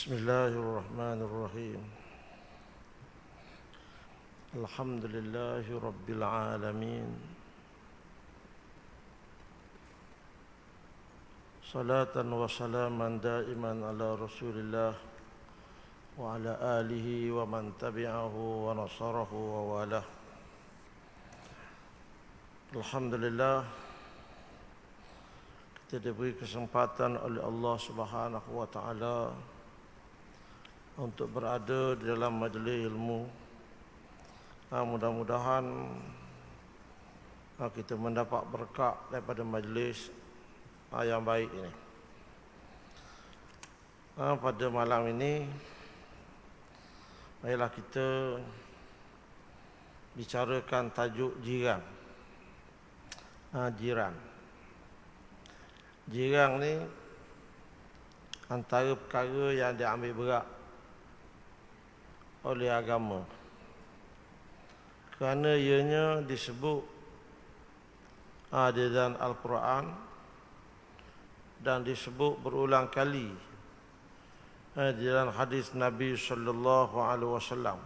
Bismillahirrahmanirrahim. Alhamdulillahi rabbil alamin. Salatan wa salaman daiman ala Rasulillah wa ala alihi wa man tabi'ahu wa nasarahu wa walah. Alhamdulillah, kita diberi kesempatan oleh Allah Subhanahu wa taala untuk berada di dalam majlis ilmu. Mudah-mudahan kita mendapat berkat daripada majlis yang baik ini. Pada malam ini, marilah kita bicarakan tajuk jiran. Jiran ni antara perkara yang diambil berat oleh agama, kerana ianya disebut di dalam Al-Quran dan disebut berulang kali di dalam hadis Nabi sallallahu alaihi wasallam.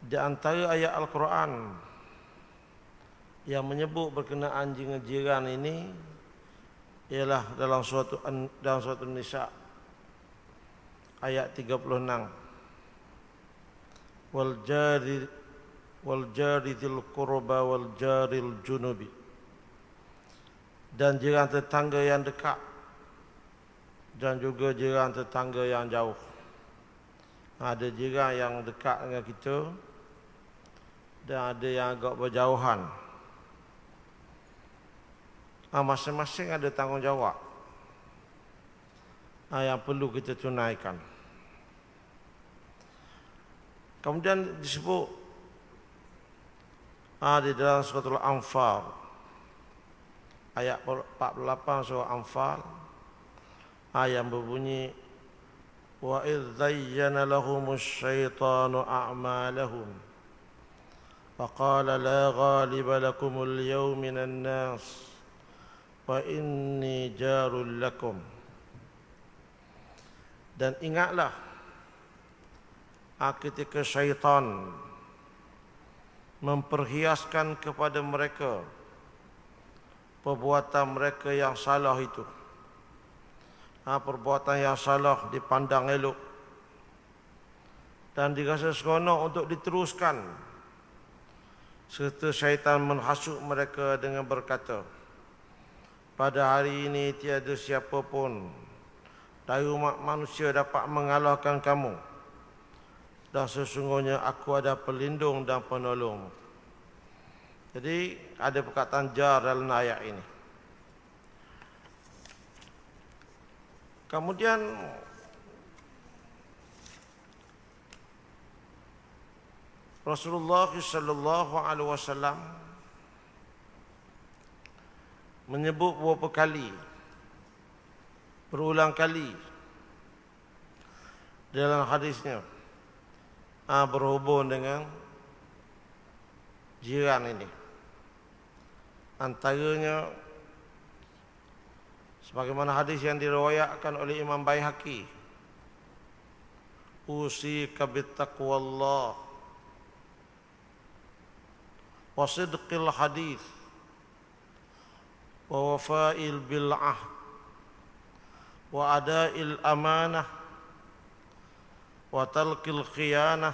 Di antara ayat Al-Quran yang menyebut berkenaan jiran ini ialah dalam suatu Nisa ayat 36. Wal jari dzil qurba wal jaril junubi. Dan jiran tetangga yang dekat dan juga jiran tetangga yang jauh. Ada jiran yang dekat dengan kita dan ada yang agak berjauhan. Masing-masing ada tanggungjawab yang perlu kita tunaikan. Kemudian disebut di dalam surah Al-Anfal ayat 48 surah Anfal yang berbunyi wa idz zayyana lahumus syaitanu a'malahum faqala la ghaliba lakumul yawma minan nas wa inni jarul lakum. Dan ingatlah ketika syaitan memperhiaskan kepada mereka perbuatan mereka yang salah itu. Perbuatan yang salah dipandang elok dan dirasa seronok untuk diteruskan. Serta syaitan menghasut mereka dengan berkata, pada hari ini tiada siapa pun dari umat manusia dapat mengalahkan kamu. Dan sesungguhnya aku ada pelindung dan penolong. Jadi ada perkataan jar dalam ayat ini. Kemudian Rasulullah sallallahu alaihi wasallam menyebut beberapa kali, berulang kali dalam hadisnya berhubung dengan jiran ini. Antaranya sebagaimana hadis yang diriwayatkan oleh Imam Baihaqi, usika bittaqwallah wa sidqil hadis wa wafa'il bil ahd wa ada'il amanah wa talqil khiyanah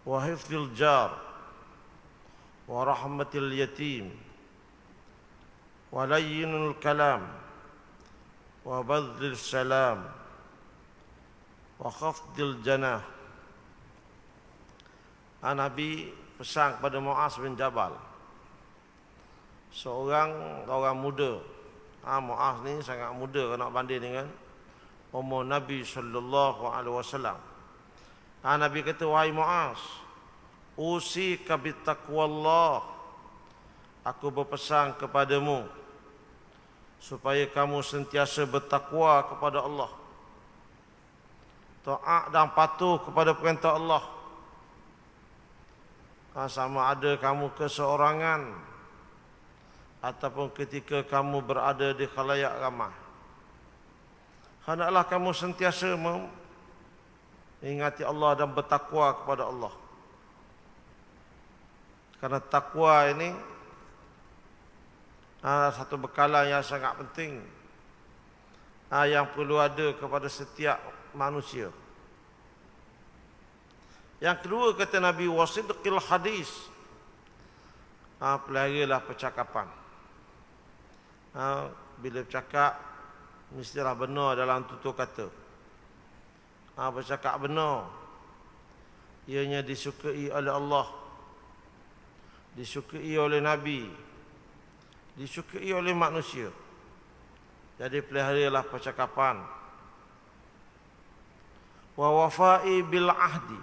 wa hifdzil jar wa rahmatil yatim wa layyinul kalam wa badhil salam wa khafdil janah. Nabi pesan kepada Muaz bin Jabal, seorang orang muda. Muaz ni sangat muda kalau nak banding dengan umur Nabi sallallahu alaihi wasallam. Nabi kata, wahai Muaz, usika bittaqwallah, aku berpesan kepadamu supaya kamu sentiasa bertakwa kepada Allah, taat dan patuh kepada perintah Allah. Sama ada kamu keseorangan ataupun ketika kamu berada di khalayak ramai. hendaklah kamu sentiasa mengingati Allah dan bertakwa kepada Allah. Karena takwa ini satu bekalan yang sangat penting yang perlu ada kepada setiap manusia. Yang kedua kata Nabi, wasidqil hadis, peliharalah percakapan. Bila bercakap mestilah benar dalam tutur kata. Bercakap benar, ianya disukai oleh Allah, disukai oleh Nabi, disukai oleh manusia. Jadi peliharalah percakapan. Wa wafa'i bil ahdi,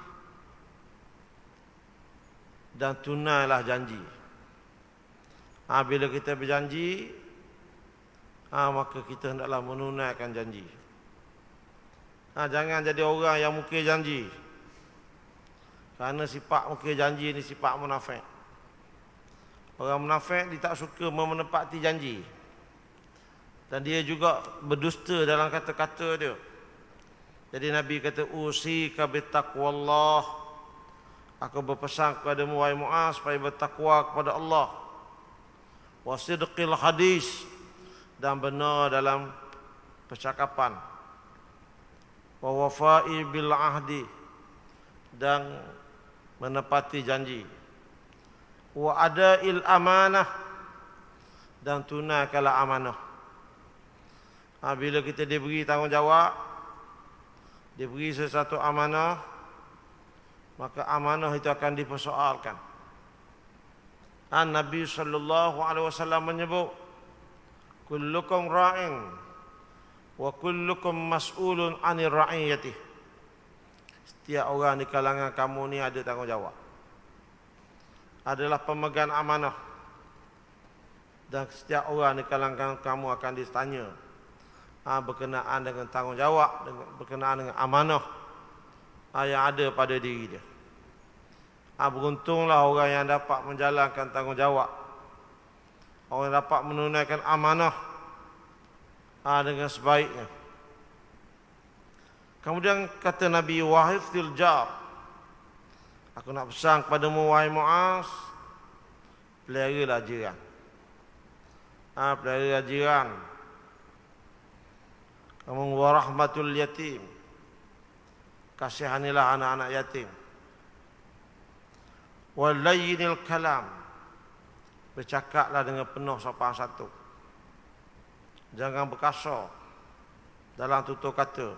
dan tunailah janji. Bila kita berjanji, maka kita hendaklah menunaikan janji. Jangan jadi orang yang mukir janji. Kerana sifat mukir janji ni sifat munafik. Orang munafik dia tak suka menepati janji. Dan dia juga berdusta dalam kata-kata dia. Jadi Nabi kata, usika bittaqwallah, aku berpesan kepadamu wahai Muaz supaya bertakwa kepada Allah. Wasidqil hadis, dan benar dalam percakapan. Wa wafa'i bil ahdi, dan menepati janji. Wa ada'il amanah, dan tunaikanlah amanah. Bila kita diberi tanggungjawab, diberi sesuatu amanah, maka amanah itu akan dipersoalkan. Nabi sallallahu alaihi wasallam menyebut, kullukum ra'in wa kullukum mas'ulun 'anil ra'iyati. Setiap orang di kalangan kamu ni ada tanggungjawab, adalah pemegang amanah, dan setiap orang di kalangan kamu akan ditanya berkenaan dengan tanggungjawab, berkenaan dengan amanah yang ada pada diri dia. Beruntunglah orang yang dapat menjalankan tanggungjawab, orang yang dapat menunaikan amanah dengan sebaiknya. Kemudian kata Nabi, wahifdzil jar, aku nak pesan kepadamu wahai Muaz, peliharalah jiran. Peliharalah jiran. Kamu warahmatul yatim, kasihanilah anak-anak yatim. Walayyinil kalam, bercakaplah dengan penuh sopan santun. Jangan berkasar dalam tutur kata.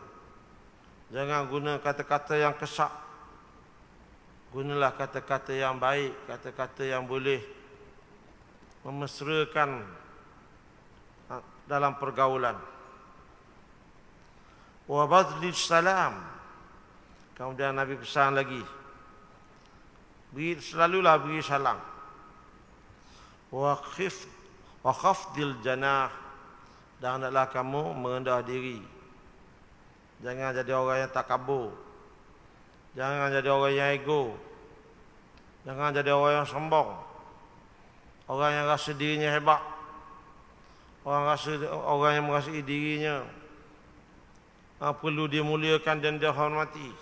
Jangan guna kata-kata yang kesak. Gunalah kata-kata yang baik, kata-kata yang boleh memesrakan dalam pergaulan. Wa badlis salam, kemudian Nabi pesan lagi, selalulah beri salam. Wa khafdil janah, dan hendaklah kamu merendah diri. Jangan jadi orang yang takabur, jangan jadi orang yang ego, jangan jadi orang yang sombong, orang yang rasa dirinya hebat, orang yang merasai dirinya perlu dia muliakan dan dia hormati.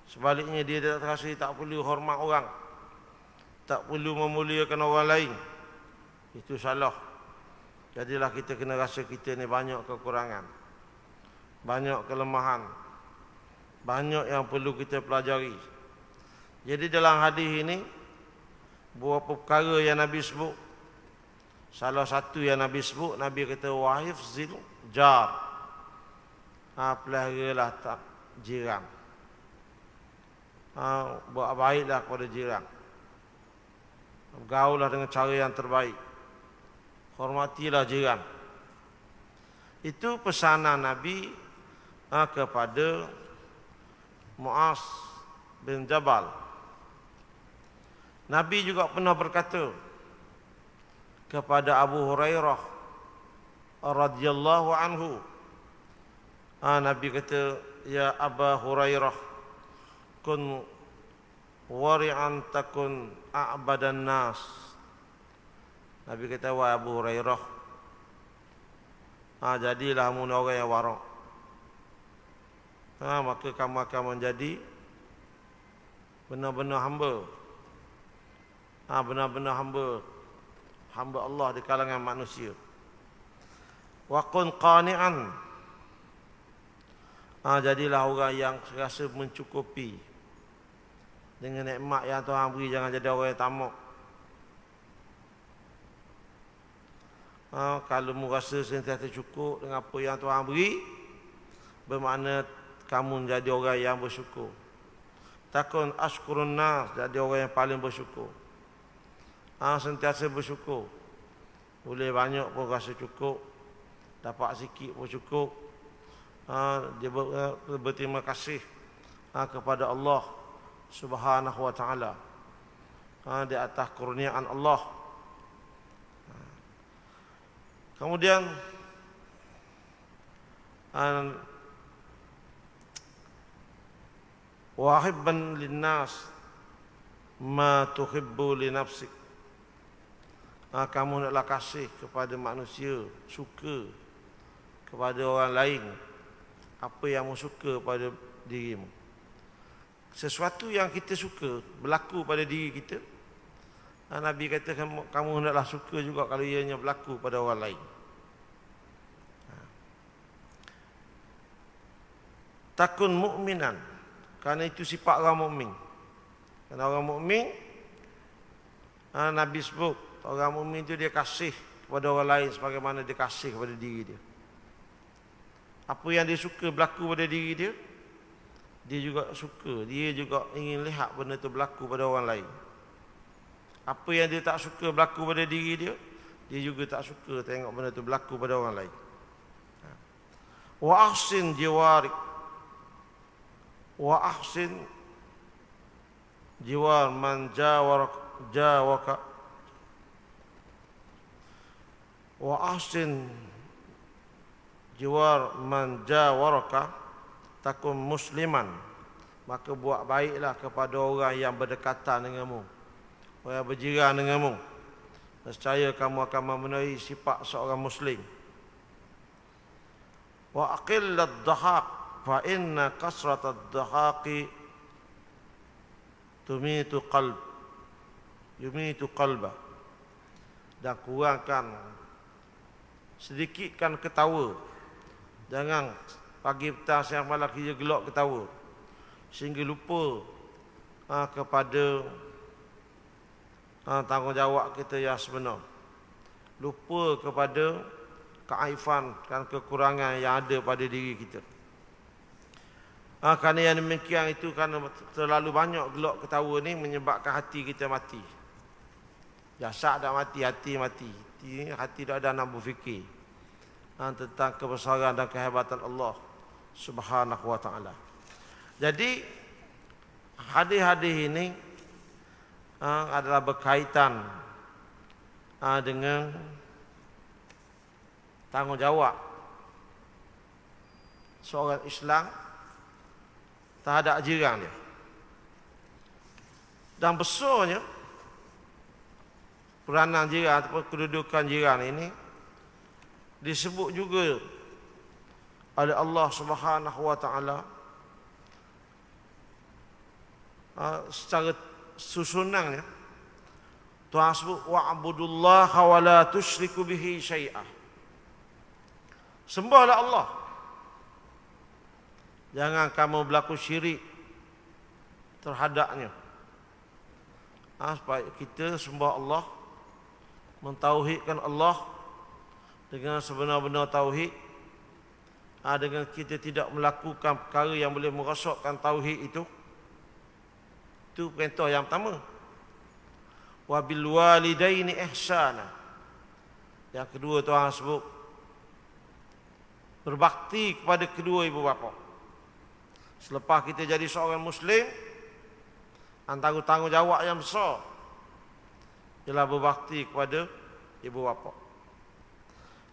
Sebaliknya dia tak perlu hormat orang, tak perlu memuliakan orang lain. Itu salah. Jadilah kita kena rasa kita ni banyak kekurangan, banyak kelemahan, banyak yang perlu kita pelajari. Jadi dalam hadis ini beberapa perkara yang Nabi sebut. Salah satu yang Nabi sebut, Nabi kata wahifzil jar, peliharalah jiran. Buat baiklah kepada jiran. Bergaullah dengan cara yang terbaik. Hormatilah jiran. Itu pesanan Nabi kepada Muaz bin Jabal. Nabi juga pernah berkata kepada Abu Hurairah radhiyallahu anhu. Nabi kata, ya Aba Hurairah, kun wari'an takun a'badan nas. Nabi kata, wahai Abu Hurairah, jadilah kamu orang yang warak. maka kamu akan menjadi benar-benar hamba. Benar-benar hamba Allah di kalangan manusia. Wa kun qani'an, jadilah orang yang rasa mencukupi dengan nikmat yang Tuhan beri. Jangan jadi orang yang tamak. Kalau mu rasa sentiasa cukup dengan apa yang Tuhan beri, bermakna kamu menjadi orang yang bersyukur. Takun ashkurun nas, jadi orang yang paling bersyukur. Sentiasa bersyukur. Boleh banyak pun rasa cukup, dapat sikit pun cukup. Dia berterima kasih kepada Allah Subhanahu wa taala di atas kurniaan Allah. Kemudian wahibban linnas ma tuhibbu li nafsik. Kamu naklah kasih kepada manusia, suka kepada orang lain apa yang kamu suka pada dirimu. Sesuatu yang kita suka berlaku pada diri kita, Nabi kata kamu hendaklah suka juga kalau ianya berlaku pada orang lain. Takun mukminan, kerana itu sifat orang mukmin. Kerana orang mukmin, Nabi sebut orang mukmin itu dia kasih kepada orang lain sebagaimana dia kasih kepada diri dia. Apa yang dia suka berlaku pada diri dia, dia juga suka, dia juga ingin lihat benda itu berlaku pada orang lain. Apa yang dia tak suka berlaku pada diri dia, dia juga tak suka tengok benda itu berlaku pada orang lain. Wa ahsin jiwarik, wa ahsin jiwar man jawaka, wa ahsin jiwar man jawaraka, takun musliman, maka buat baiklah kepada orang yang berdekatan denganmu, orang yang berjiran denganmu. Nescaya kamu akan memenuhi sifat seorang muslim. Wa aqillat dhahaq, fa inna kasratad dhahaqi tumitu qalba. Dan kurangkan, sedikitkan ketawa. Jangan pagi petang siang malam kita gelak ketawa sehingga lupa kepada tanggungjawab kita yang sebenar. Lupa kepada keaifan dan kekurangan yang ada pada diri kita. Kerana yang demikian itu, kerana terlalu banyak gelak ketawa ni menyebabkan hati kita mati. Jasad dah mati, hati mati. Hati dah ada nak berfikir tentang kebesaran dan kehebatan Allah Subhanahu wa taala. Jadi hadis-hadis ini adalah berkaitan dengan tanggungjawab seorang Islam terhadap jiran dia. Dan besarnya peranan jiran ataupun kedudukan jiran ini disebut juga oleh Allah Subhanahu wa taala secara susunannya. Tuhan sebut wa'budullaha wa la tusyriku bihi syai'ah. Sembahlah Allah, jangan kamu berlaku syirik terhadapnya. Supaya kita sembah Allah, mentauhidkan Allah dengan sebenar-benar tauhid, dengan kita tidak melakukan perkara yang boleh merosakkan tauhid itu. Itu perintah yang pertama. Wa bil walidaini ihsana. Yang kedua Tuhan sebut berbakti kepada kedua ibu bapa. Selepas kita jadi seorang muslim, antara tanggungjawab yang besar ialah berbakti kepada ibu bapa.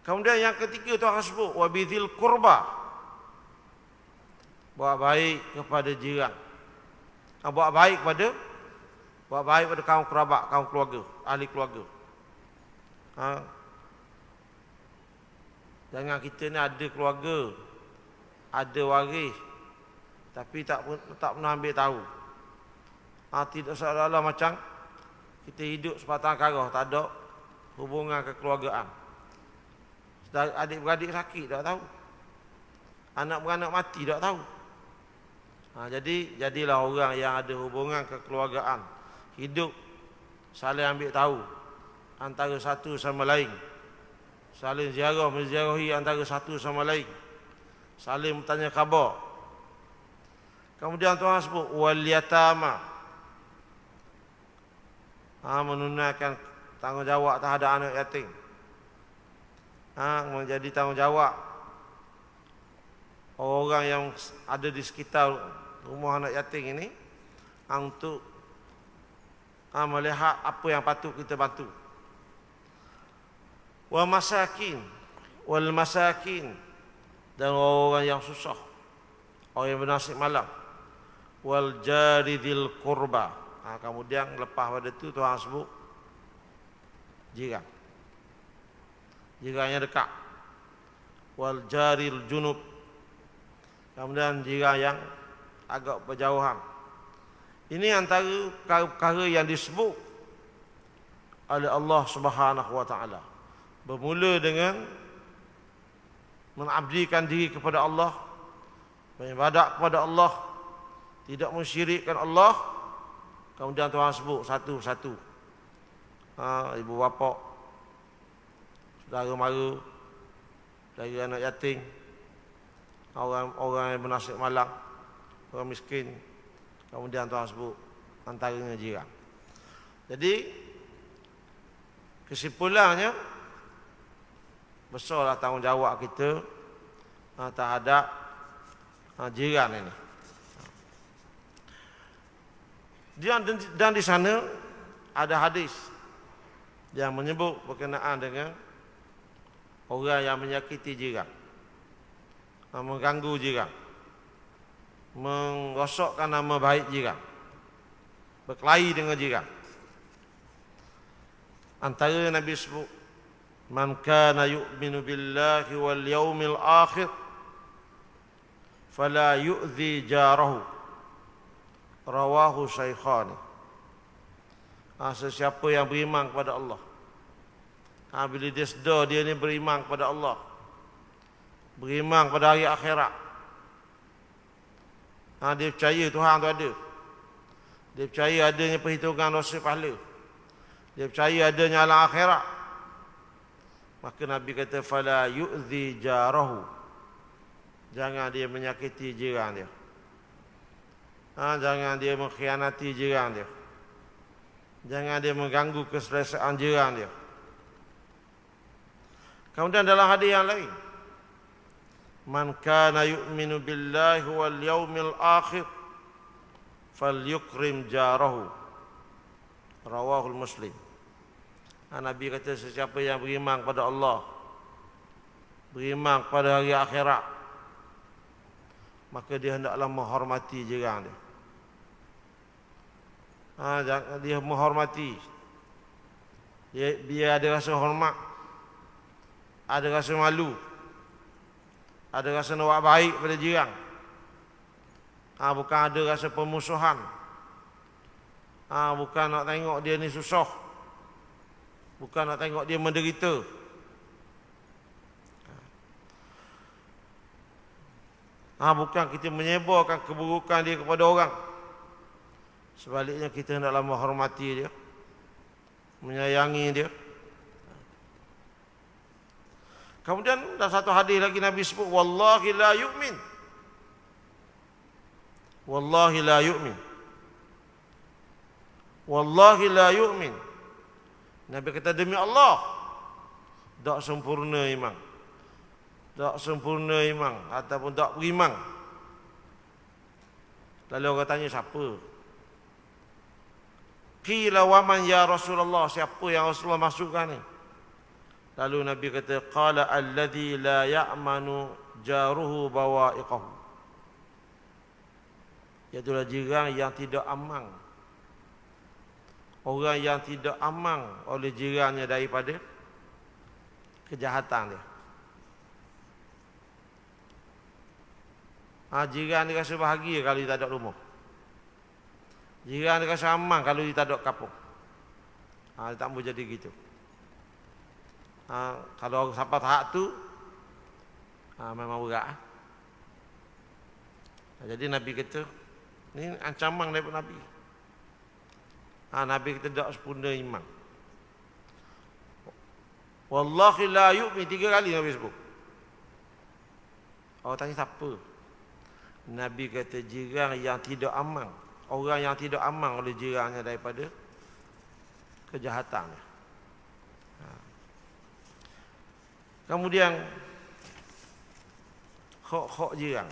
Kemudian yang ketiga Tuhan sebut wa bidzil qurba, buat baik kepada jiran. Buat baik pada kaum kerabat, kaum keluarga, ahli keluarga. Jangan kita ni ada keluarga, ada waris, tapi tak pernah ambil tahu. Tidak seolah-olah macam kita hidup sebatang kara, tak ada hubungan kekeluargaan. Adik-beradik sakit tak tahu, anak-beranak mati tak tahu. Jadilah orang yang ada hubungan kekeluargaan, hidup saling ambil tahu antara satu sama lain, saling ziarah menziarahi antara satu sama lain, saling bertanya khabar. Kemudian Tuhan sebut wal yatama, menunaikan tanggungjawab terhadap anak yatim, menjadi tanggungjawab orang yang ada di sekitar rumah anak yatim ini untuk melihat apa yang patut kita bantu. Wal masakin, dan orang yang susah, orang yang bernasib malang. Wal jaridil qurba. Kemudian lepas pada itu Tuhan sebut jiran yang dekat. Wal jaril junub, kemudian jiran yang agak berjauhan. Ini antara perkara yang disebut oleh Allah Subhanahu wa taala. Bermula dengan mengabdikan diri kepada Allah, beribadat kepada Allah, tidak mensyirikkan Allah. Kemudian Tuhan sebut satu-satu. Ibu bapa, saudara mara, saudara anak yatim, orang yang bernasib malang, orang miskin. Kemudian Tuhan sebut antaranya jiran. Jadi kesimpulannya, besarlah tanggungjawab kita terhadap jiran ini. Dan di sana ada hadis yang menyebut berkenaan dengan orang yang menyakiti jiran, mengganggu jiran, merosakkan nama baik jiran, berkelahi dengan jiran. Antara Nabi sebut, man kana yu'minu billahi wal yaumil akhir fala yu'zi jarahu, rawahu syaikhani. Sesiapa yang beriman kepada Allah, bila dia sedar dia ni beriman kepada Allah, beriman pada hari akhirat, dia percaya Tuhan tu ada, dia percaya adanya perhitungan dosa pahala, dia percaya adanya alam akhirat, maka Nabi kata fala yu'zi jarahu, jangan dia menyakiti jiran dia, jangan dia mengkhianati jiran dia, jangan dia mengganggu keselesaan jiran dia. Kemudian dalam hadis yang lain, man kana yu'minu billahi wal yaumil akhir falyukrim jarahu, rawahul Muslim. Nabi kata sesiapa yang beriman kepada Allah, beriman kepada hari akhirat, maka dia hendaklah menghormati jiran dia. Dia menghormati, dia ada rasa hormat, ada rasa malu, ada rasa nak buat baik pada jiran. Bukan ada rasa permusuhan, bukan nak tengok dia ni susah, bukan nak tengok dia menderita. Bukan kita menyebarkan keburukan dia kepada orang. Sebaliknya kita hendaklah menghormati dia, menyayangi dia. Kemudian dalam satu hadis lagi Nabi sebut wallahi la yu'min, wallahi la yu'min, wallahi la yu'min. Nabi kata demi Allah, tak sempurna iman, tak sempurna iman ataupun tak beriman. Lalu orang tanya siapa? Qila wa man ya Rasulullah, siapa yang Rasulullah masukkan ni? Lalu Nabi kata qala alladhi la ya'manu jaruhu bawa'iqahu, iaitulah jiran yang tidak aman, orang yang tidak aman oleh jirannya daripada kejahatan dia. Jiran dia rasa bahagia kalau dia tak ada rumah. Jiran dia rasa aman kalau dia tak ada kapung. Dia tak mau jadi gitu. Kalau siapa tahap tu, memang berat. Jadi Nabi kata, ni ancaman daripada Nabi. Nabi kata tak sempurna iman. Wallahi la yu'min, 3 kali Nabi sebut. Orang tanya siapa? Nabi kata jiran yang tidak aman. Orang yang tidak aman oleh jirannya daripada kejahatannya. Kemudian hak jiran.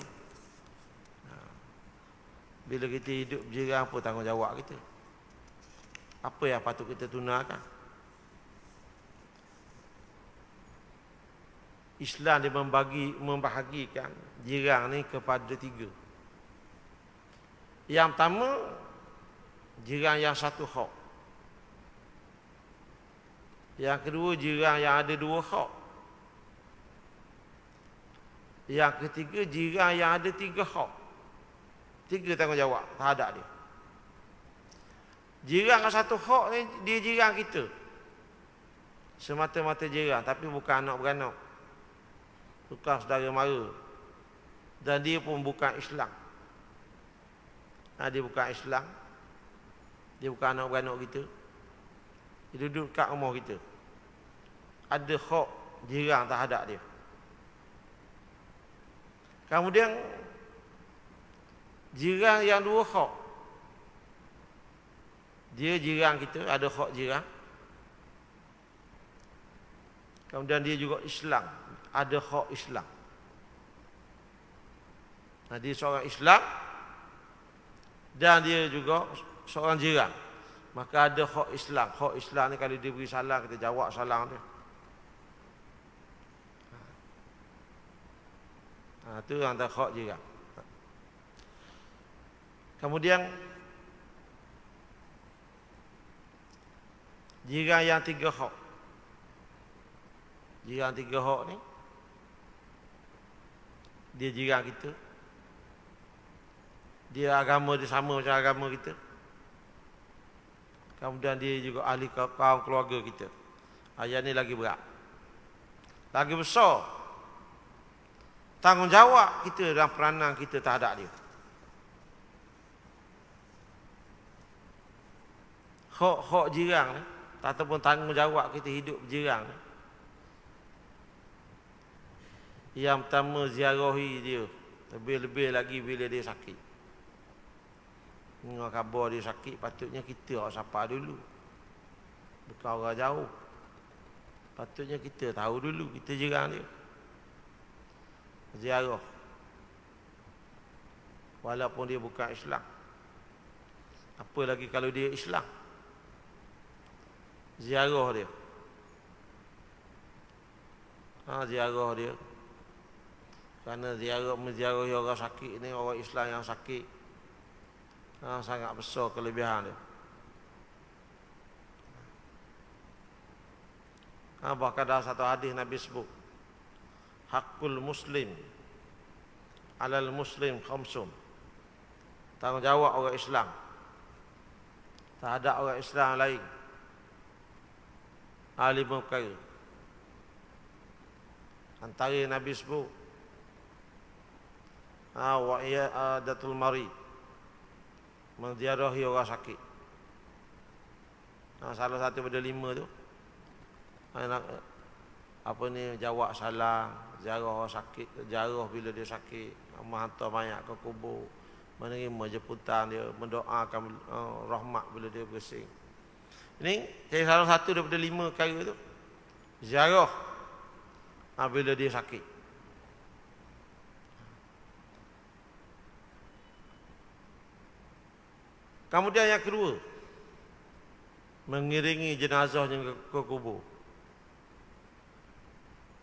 Bila kita hidup jiran, apa tanggungjawab kita? Apa yang patut kita tunaikan? Islam dia membahagikan jiran ni kepada 3. Yang pertama, jiran yang satu hak. Yang kedua, jiran yang ada 2 hak. Yang ketiga, jiran yang ada 3 hak. 3 tanggungjawab terhadap dia. Jiran yang satu hak ni, dia jiran kita. Semata-mata jiran, tapi bukan anak beranak. Bukan saudara mara. Dan dia pun bukan Islam. Dia bukan Islam. Dia bukan anak beranak kita. Dia duduk kat rumah kita. Ada hak jiran terhadap dia. Kemudian jiran yang 2 hak. Dia jiran kita, ada hak jiran. Kemudian dia juga Islam, ada hak Islam. Dia seorang Islam dan dia juga seorang jiran. Maka ada hak Islam. Hak Islam ni kalau dia beri salam, kita jawab salam dia. Itu antara hak jiran. Kemudian jiran yang 3 hak. Jiran 3 hak ni, dia jiran kita. Dia agama dia sama macam agama kita. Kemudian dia juga ahli kaum keluarga kita. Yang ni lagi berat. Lagi besar tanggungjawab kita dan peranan kita terhadap dia. Hak jiran ni, ataupun tanggungjawab kita hidup jiran ni. Yang pertama, ziarahi dia. Lebih-lebih lagi bila dia sakit. Dengar khabar dia sakit, patutnya kita orang sapa dulu. Bukan orang jauh. Patutnya kita tahu dulu, kita jiran dia. Ziarah. Walaupun dia bukan Islam. Apa lagi kalau dia Islam. Ziarah dia. Ziarah dia. Kerana menziarahi orang sakit ni, orang Islam yang sakit, sangat besar kelebihan dia. Bahkan dalam satu hadis Nabi sebut, hakul muslim alal muslim khamsun. Tanggungjawab orang Islam terhadap orang Islam lain 5 perkara. Antara Nabi sebut, wa iyadatul marid, menziarahi orang sakit. Salah satu pada 5 tu, jawab salam, ziarah orang sakit, ziarah bila dia sakit, menghantar mayat ke kubur, menerima jemputan dia, mendoakan rahmat bila dia bersing. Ini salah satu daripada 5 perkara tu, ziarah bila dia sakit. Kemudian yang kedua, mengiringi jenazahnya ke kubur.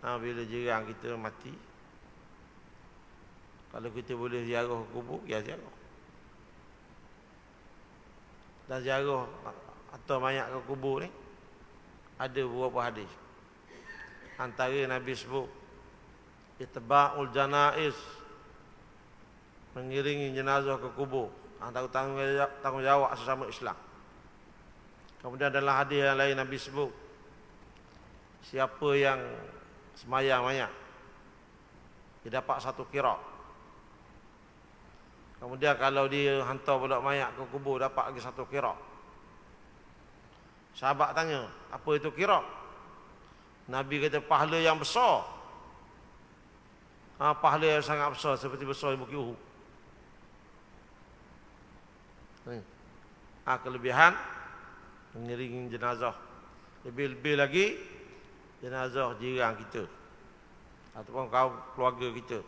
Bila jiran kita mati, kalau kita boleh ziarah ke kubur, ya ziarah. Dan ziarah atau mayat ke kubur ni ada beberapa hadis. Antara Nabi sebut, itba'ul janaiz mengiringi jenazah ke kubur, antara tanggungjawab sesama Islam. Kemudian dalam hadis yang lain Nabi sebut, siapa yang semayang mayat dia dapat 1 qirat. Kemudian kalau dia hantar pula mayat ke kubur dapat lagi 1 qirat. Sahabat tanya, apa itu qirat? Nabi kata pahala yang besar. Pahala yang sangat besar, seperti besar Bukit Uhud. Kelebihan mengiringi jenazah. Lebih-lebih lagi jenazah jiran kita ataupun kaum keluarga kita.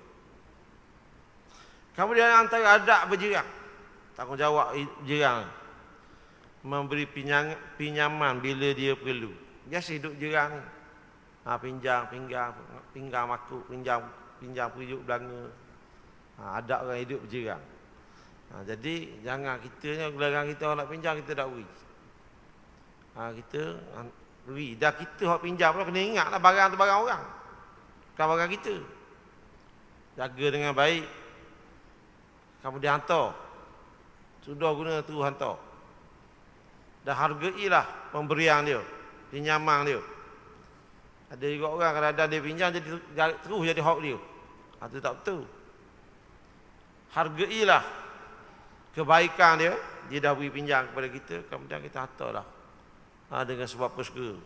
Kemudian antara adab berjiran, tanggungjawab jiran, memberi pinjaman bila dia perlu. Biasa hidup jiran ni, pinjam pinggang makuk, pinjam periuk belanga. Adab orang hidup berjiran. Jadi jangan kita ni, belakang kita orang nak pinjam kita tak beri. Kita beri. Dah kita hak pinjam pula kena ingatlah barang tu barang orang, bukan barang kita. Jaga dengan baik. Kemudian hantar. Sudah guna tu hantar. Dah hargailah pemberian dia, pinjaman dia. Ada juga orang kadang-kadang dia pinjam jadi terus jadi hak dia. Itu tak betul. Hargailah kebaikan dia. Dia dah beri pinjam kepada kita, kemudian kita hantarlah dengan sebab persuka.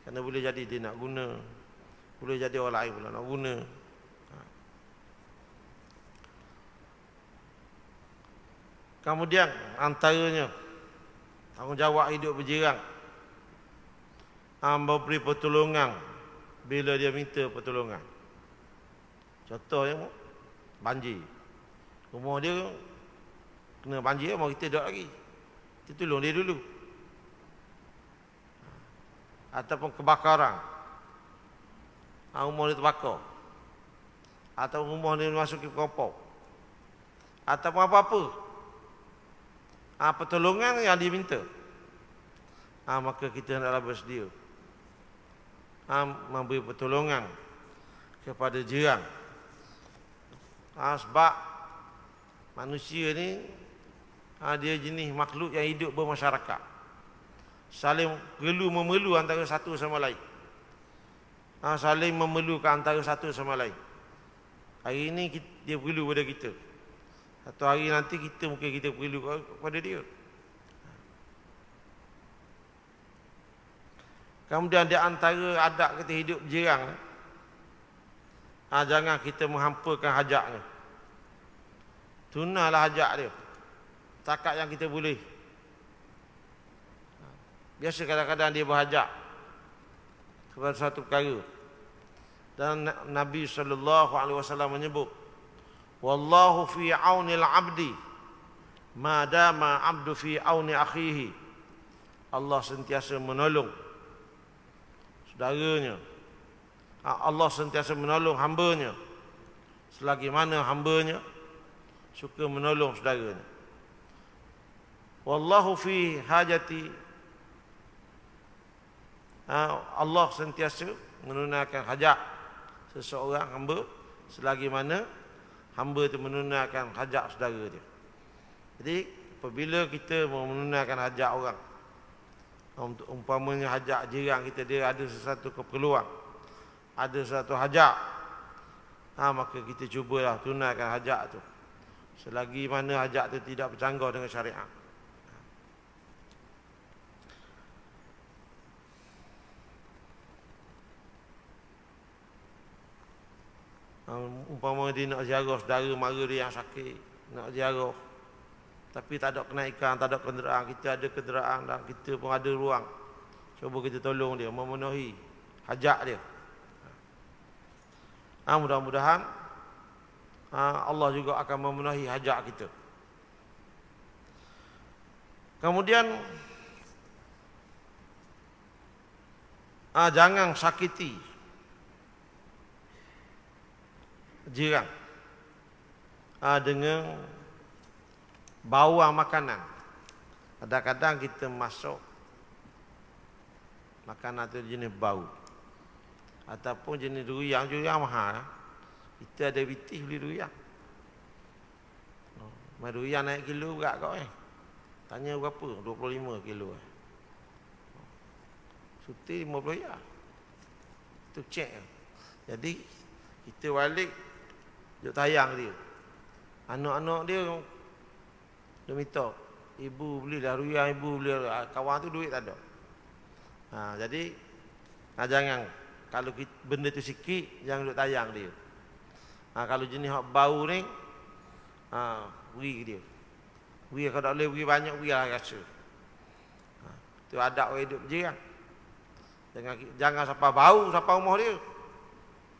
Kerana boleh jadi dia nak guna, boleh jadi orang lain pula nak guna. Kemudian antaranya tanggungjawab hidup berjiran, memberi pertolongan bila dia minta pertolongan. Contohnya banjir, rumah dia kena banjir, mau kita tak lagi, kita tolong dia dulu. Ataupun kebakaran, rumah dia terbakar, atau rumah dia masuk ke keropok, ataupun apa-apa, pertolongan yang diminta, maka kita hendaklah bersedia memberi pertolongan kepada jiran. Sebab manusia ni dia jenis makhluk yang hidup bermasyarakat, saling perlu memerlu antara satu sama lain, saling memerlukan antara satu sama lain. Hari ini dia perlu pada kita, satu hari nanti mungkin kita perlu kepada dia. Kemudian di antara adab kita hidup berjiran, jangan kita menghampakan hajatnya. Tunalah hajat dia, takat yang kita boleh. Biasa kadang-kadang dia berhajat kepada satu perkara, dan Nabi SAW menyebut, wallahu fi aunil abdi ma dama abdu fi auni akhihi. Allah sentiasa menolong saudaranya, Allah sentiasa menolong hambanya selagi mana hambanya suka menolong saudaranya. Wallahu fi hajati, Allah sentiasa menunaikan hajat seseorang hamba selagi mana hamba itu menunaikan hajat saudara dia. Jadi apabila kita menunaikan hajat orang, umpamanya hajat jiran kita, dia ada sesuatu keperluan, ada sesuatu hajat, maka kita cubalah tunaikan hajat tu selagi mana hajat tu tidak bercanggah dengan syariat. Umpama dia nak ziarah saudara mara dia yang sakit, nak ziarah tapi tak ada kenaikan, tak ada kenderaan, kita ada kenderaan dan kita pun ada ruang, cuba kita tolong dia, memenuhi hajat dia. Mudah-mudahan Allah juga akan memenuhi hajat kita. Kemudian jangan sakiti jiran dengan bawa makanan. Kadang-kadang kita masuk makanan tu jenis bau, ataupun jenis durian mahal. Kita ada bitih beli durian, Durian naik kilo berat kau Tanya berapa? 25 kilo Suti 50 ya. Itu cek. Jadi kita balik duk tayang dia. Anak-anak dia minta, ibu belilah durian, ibu belilah. Kawan tu duit tak ada. Jadi jangan kalau benda tu sikit jangan duk tayang dia. Kalau jenis hak bau ni beri ke dia. Beri kalau tak boleh beri banyak berilah rasa. Tu adab orang hidup je kan. Jangan siapa bau siapa rumah dia.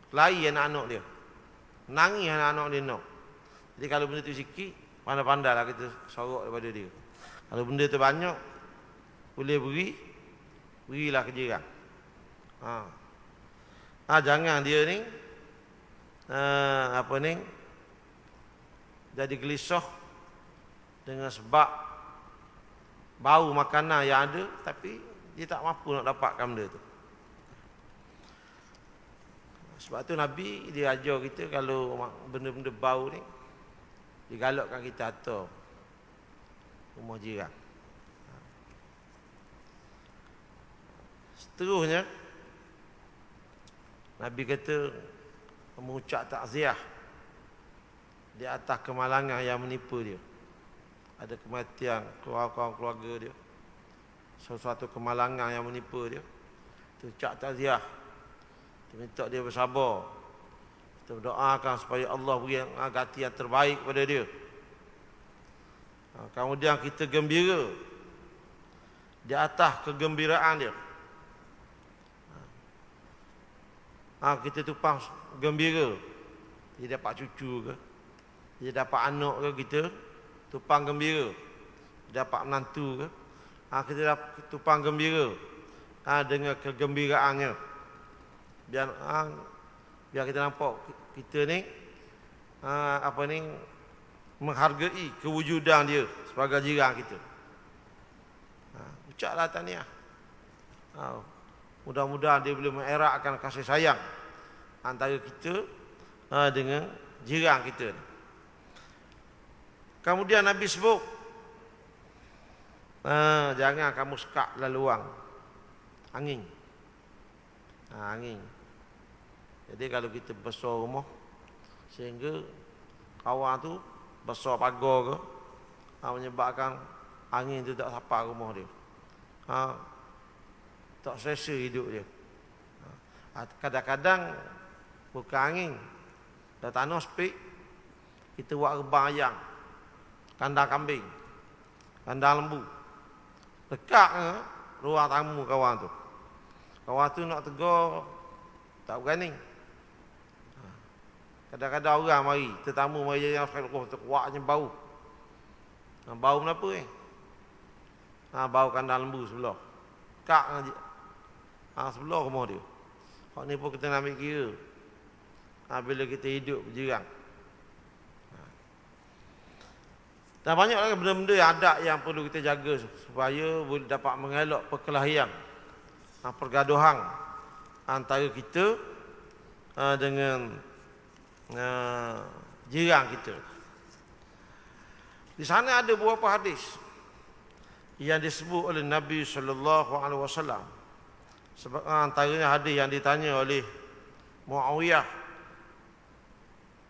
Lari anak-anak dia. Nangis anak-anak dia nak. Jadi kalau benda tu sikit, pandai-pandailah kita sorok daripada dia. Kalau benda tu banyak, boleh berilah ke jiran. Jangan dia ni jadi gelisah dengan sebab bau makanan yang ada, tapi dia tak mampu nak dapatkan benda tu. Sebab tu Nabi dia ajar kita kalau benda-benda bau ni digalakkan kita hantar rumah jiran. Seterusnya Nabi kata mengucap takziah di atas kemalangan yang menimpa dia. Ada kematian keluarga dia, sesuatu kemalangan yang menimpa dia, kita ucap takziah, kita minta dia bersabar, kita berdoakan supaya Allah beri ganti yang terbaik pada dia. Kemudian kita gembira di atas kegembiraan dia. Kita tupang gembira, dia dapat cucu ke, dia dapat anak ke, kita tupang gembira. Dia dapat menantu ke, kita dapat tupang gembira dengan kegembiraannya. Biar kita nampak kita ni menghargai kewujudan dia sebagai jiran kita. Ucaplah tahniah. Mudah-mudahan dia boleh mengeratkan kasih sayang antara kita dengan jiran kita. Kemudian Nabi sebut, jangan kamu sekak laluan angin. Angin. Jadi kalau kita besar rumah sehingga kawan tu besar pagar ke, menyebabkan angin tu tak sampai rumah dia. Tak selesa hidup dia. Kadang-kadang bukan angin, dah tanah sepik, kita buat rebang ayam, kandang kambing, kandang lembu, dekat ruang tamu kawan tu. Kawan tu nak tegur tak berani. Kadang-kadang orang mari, tetamu mari yang kuatnya bau. Bau kenapa bau kandang lembu sebelah. Kak sebelah rumah dia. Hak ni pun kita nak ambil kira. Bila kita hidup berjiran. Dan banyak lagi benda-benda yang ada yang perlu kita jaga supaya boleh dapat mengelak perkelahian, pergaduhan antara kita dengan jiran kita. Di sana ada beberapa hadis yang disebut oleh Nabi sallallahu alaihi wasallam. Sebab antaranya hadis yang ditanya oleh Muawiyah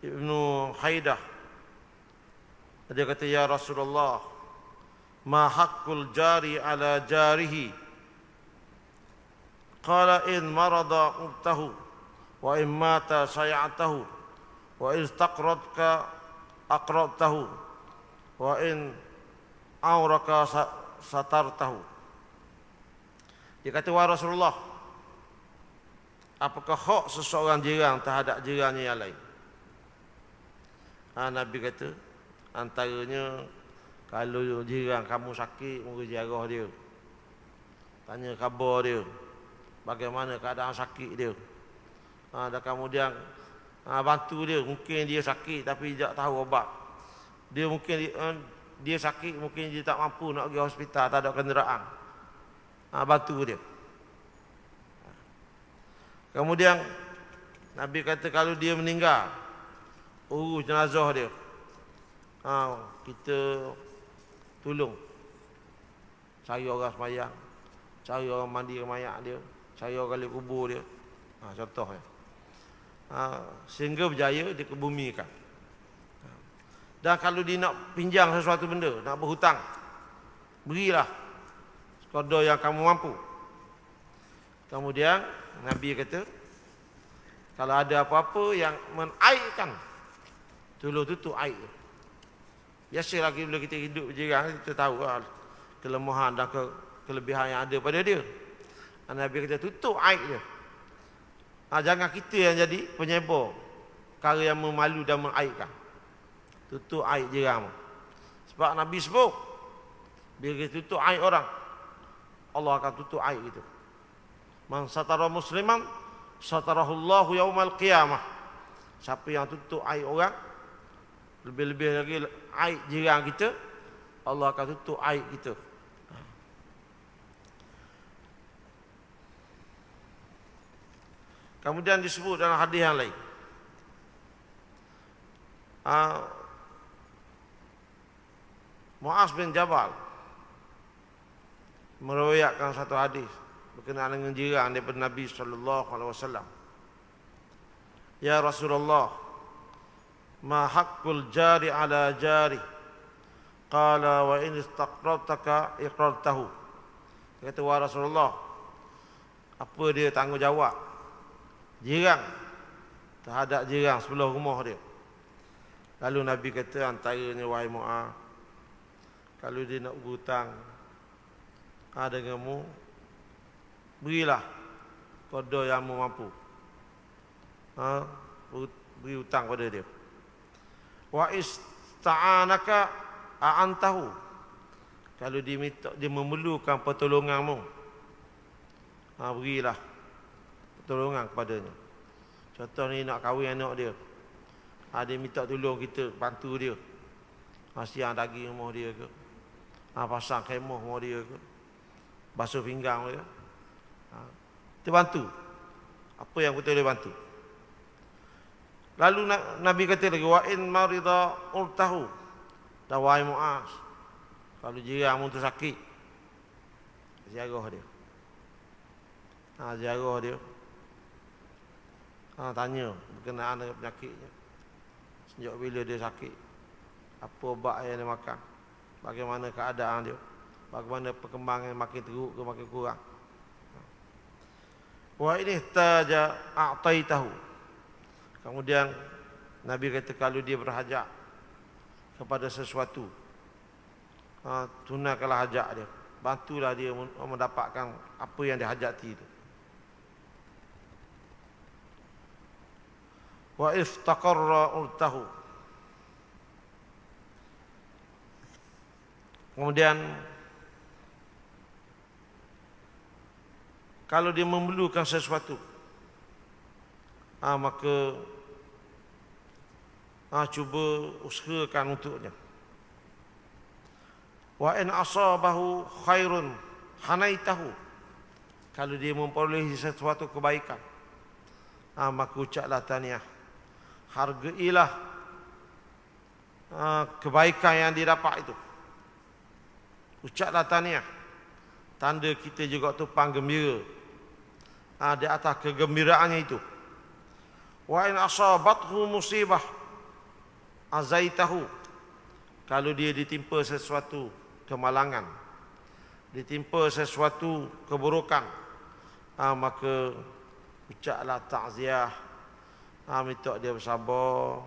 Ibnu Haidah. Dia kata, ya Rasulullah, ma haqqul jari ala jarihi? Qala in marada ubtahu wa in mata sayatahu wa in istaqradka aqradtahu wa in auraka satartahu. Dia kata, wahai Rasulullah, apakah hak seseorang jiran terhadap jirannya yang lain? Nabi kata, antaranya kalau jiran kamu sakit, mungkin ziarah dia, tanya khabar dia, bagaimana keadaan sakit dia. Dan kemudian bantu dia, mungkin dia sakit tapi tidak tahu obat. Dia mungkin dia sakit, mungkin dia tak mampu nak pergi hospital, tak ada kenderaan. Bantu dia. Kemudian Nabi kata kalau dia meninggal, urus jenazah dia. kita tolong cari orang semayang, cari orang mandi mayat dia, cari orang gali kubur dia. Contohnya. Sehingga berjaya dikebumikan. Dan kalau dia nak pinjam sesuatu benda, nak berhutang, berilah sekadar yang kamu mampu. Kemudian Nabi kata, kalau ada apa-apa yang menaikkan, tolong tutup air. Biasa lagi bila kita hidup berjirang, kita tahu kelemahan dan kelebihan yang ada pada dia. Nabi kata tutup air dia. Jangan kita yang jadi penyebar perkara yang memalu dan mengaibkan. Tutup air jiran. Sebab Nabi sebut, bila kita tutup air orang, Allah akan tutup air itu. Man satara musliman satarahullahu yaumal qiyamah. Siapa yang tutup air orang, lebih-lebih lagi air jiran kita, Allah akan tutup air kita. Kemudian disebut dalam hadis yang lain, Muaz bin Jabal meriwayatkan satu hadis berkenaan dengan jiran daripada Nabi sallallahu alaihi wasallam. Ya Rasulullah, ma haqqul jari ala jari? Qala wa in istaqrartaka iqrartahu. Kata, wahai Rasulullah, apa dia tanggungjawab jiran terhadap jiran sebelah rumah dia? Lalu Nabi kata, antaranya wahai Mu'az, kalau dia nak berhutang denganmu, berilah qadar yang mampu. Beri hutang pada dia. Wa ista'anaka a'antahu. Kalau dia minta, dia memerlukan pertolonganmu, berilah pertolongan kepadanya. Contoh ni nak kahwin anak dia, dia minta tolong kita, bantu dia. Siang daging rumah dia ke, pasang khemah rumah dia ke, basuh pinggang dia, kita bantu apa yang kita boleh bantu. Lalu Nabi kata lagi, wa in marida urtahu. Dan wahai Mu'az, kalau jiranmu tu sakit, ziarah dia. Ziarah dia. Tanya berkenaan dengan penyakitnya, sejak bila dia sakit, apa ubat yang dia makan, bagaimana keadaan dia, bagaimana perkembangan, makin teruk ke makin kurang. Wa in ihtaja a'taitahu. Kemudian Nabi kata, kalau dia berhajat kepada sesuatu, tunaikanlah hajat dia, bantulah dia mendapatkan apa yang dihajati itu. Wa iftaqarra urtahu. Kemudian kalau dia memerlukan sesuatu, maka cuba usahakan untuknya. Wa in asabahu khairun hanaitahu. Kalau dia memperolehi sesuatu kebaikan, maka ucaplah tahniah, hargailah kebaikan yang didapat itu. Ucaplah tahniah, tanda kita juga tupang gembira di atas kegembiraannya itu. Wa in asabathu musibah azaitahu. Kalau dia ditimpa sesuatu kemalangan, ditimpa sesuatu keburukan, maka ucaplah takziah, minta dia bersabar,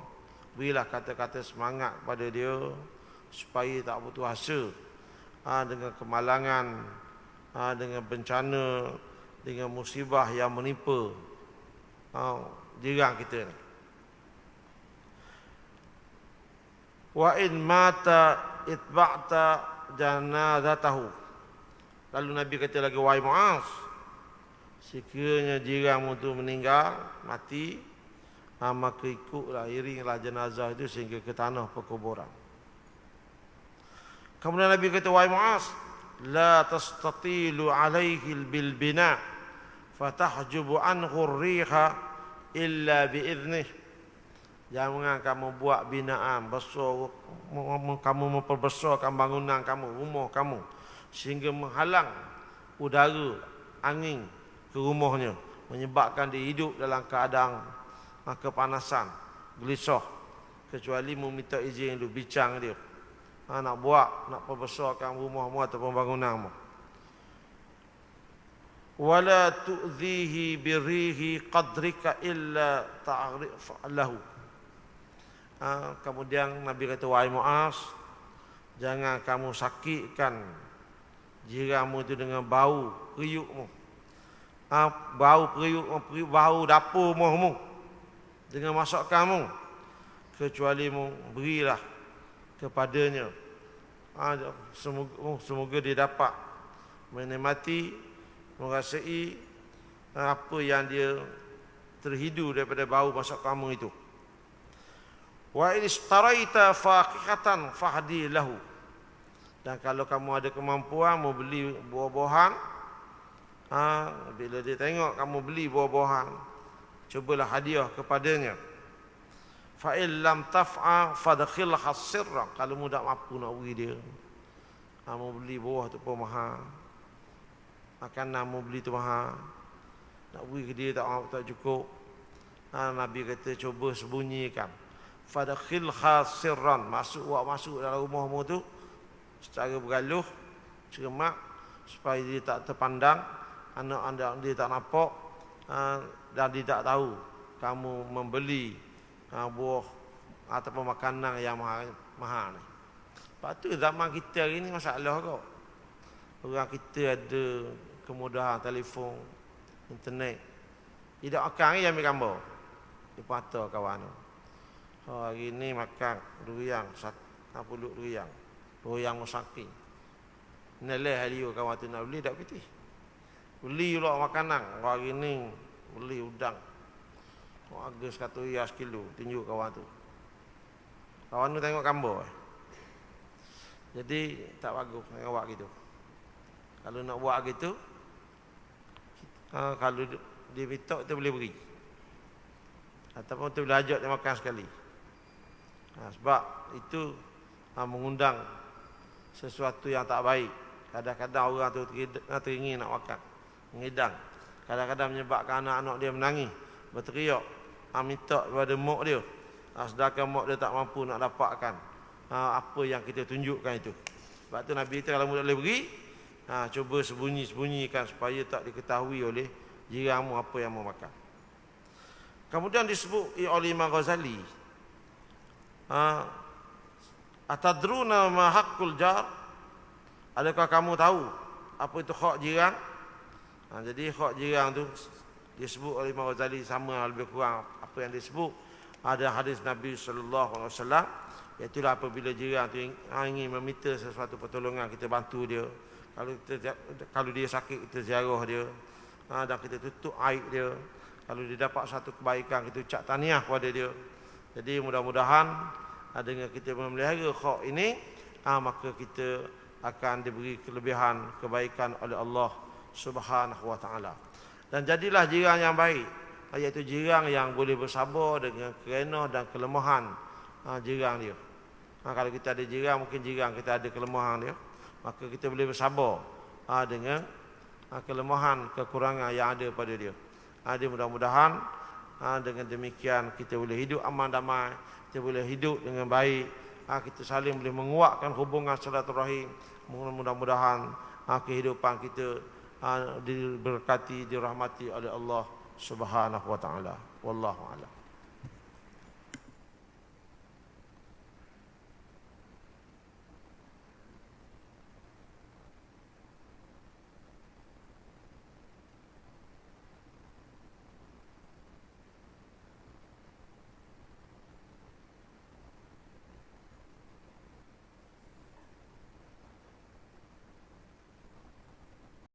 berilah kata-kata semangat pada dia supaya tak putus asa dengan kemalangan, dengan bencana, dengan musibah yang menimpa jiran kita ni. Wa in mata itba'ta janazatahu. Lalu Nabi kata lagi, wahai Mu'az, sekiranya jiranmu tu meninggal, mati, maka ikutlah, iringlah jenazah itu sehingga ke tanah perkuburan. Kemudian Nabi kata, wahai Mu'az, la tastatilu alaihi bil bina fatahjubu anhu ar-riha illa bi'idnih. Jangan kamu buat binaan besar, kamu memperbesarkan bangunan kamu, rumah kamu, sehingga menghalang udara, angin ke rumahnya, menyebabkan dia hidup dalam keadaan kepanasan, gelisah, kecuali meminta izin dulu, bincang dia. Nak buat, nak perbesarkan rumahmu ataupun bangunanmu. Wala tu'dhihi birihi qadrika illa ta'rif lahu. Kemudian Nabi kata, wahai Muaz, jangan kamu sakitkan jiranmu itu dengan bau periukmu. Bau periuk, bau dapur mu dengan masakanmu, kecuali mu berilah kepadanya. Semoga dia dapat menikmati, merasai apa yang dia terhidu daripada bau masakanmu itu. Wa in istaraita faqihatan fahdi lahu. Dan kalau kamu ada kemampuan mau beli buah-buahan, bila dia tengok kamu beli buah-buahan, cubalah hadiah kepadanya. Fa in lam taf'a fadkhilha sirra. Kalau mu tak mampu nak beri dia, mau beli buah tu pun mahal, makanan mau beli tu mahal, nak beri ke dia tak cukup. Nabi kata cuba sembunyikan. Fadkhilha sirran, masuk dalam rumahmu tu secara bergaluh, cermat, supaya dia tak terpandang, anak-anak dia tak nampak, dan dia tak tahu kamu membeli buah ataupun makanan yang mahal ni. Lepas tu zaman kita hari ni masalah kau. Orang kita ada kemudahan telefon, internet. Tidak akan yang ambil gambar di mata kawan tu. Hari ni makan durian, 40 durian, durian musaki. Neleh hari kawan tu nak beli tak piti. Beli pula makanan. Hari ni beli udang, harga 100 riyal sekilo, tunjuk kawan tu. Kawan tu tengok gambar. Jadi tak bagus nak buat gitu. Kalau nak buat gitu, kalau dia minta kita boleh beri, ataupun kita boleh ajak dia makan sekali. Sebab itu mengundang sesuatu yang tak baik. Kadang-kadang orang tu teringin nak makan, mengidang. Kadang-kadang menyebabkan anak-anak dia menangis, berteriak, minta kepada mak dia, sedangkan mak dia tak mampu nak dapatkan apa yang kita tunjukkan itu. Sebab tu Nabi kata kalau mu tak boleh beri, cuba sembunyikan supaya tak diketahui oleh jiranmu apa yang mau makan. Kemudian disebut oleh Imam Ghazali, atadruna ma haqqul jar? Adakah kamu tahu apa itu hak jiran? Jadi hak jiran tu disebut oleh Imam Ghazali sama lebih kurang apa yang disebut ada hadis Nabi sallallahu alaihi wasallam, iaitu apabila jiran tu ingin meminta sesuatu pertolongan, kita bantu dia. Kalau dia sakit, kita ziarah dia, dan kita tutup aib dia. Kalau dia dapat satu kebaikan, kita ucap tahniah kepada dia. Jadi mudah-mudahan dengan kita memelihara hak ini, maka kita akan diberi kelebihan kebaikan oleh Allah Subhanahu wa taala. Dan jadilah jiran yang baik, iaitu jiran yang boleh bersabar dengan kerana dan kelemahan jiran dia. Kalau kita ada jiran, mungkin jiran kita ada kelemahan dia, maka kita boleh bersabar dengan kelemahan, kekurangan yang ada pada dia. Jadi mudah-mudahan dengan demikian kita boleh hidup aman damai, kita boleh hidup dengan baik, kita saling boleh menguatkan hubungan silaturahim. Mudah-mudahan kehidupan kita diberkati, dirahmati oleh Allah Subhanahu wa taala. Wallahu a'lam.